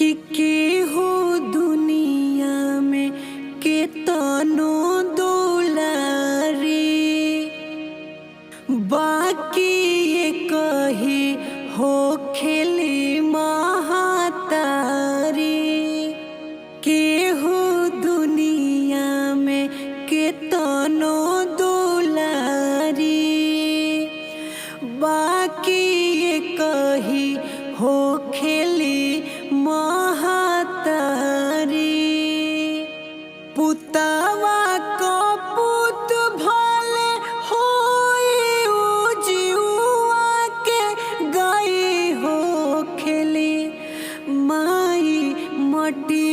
कि केहू दुनिया में केतनो दुलारी बाकी ये कही हो खेली महतारी। केहू दुनिया में केतनो दुलारी बाकी ये कही हो खेली महतारी। पुतवा को पुत भले होई उजियुआ के गई हो खेली माई मटी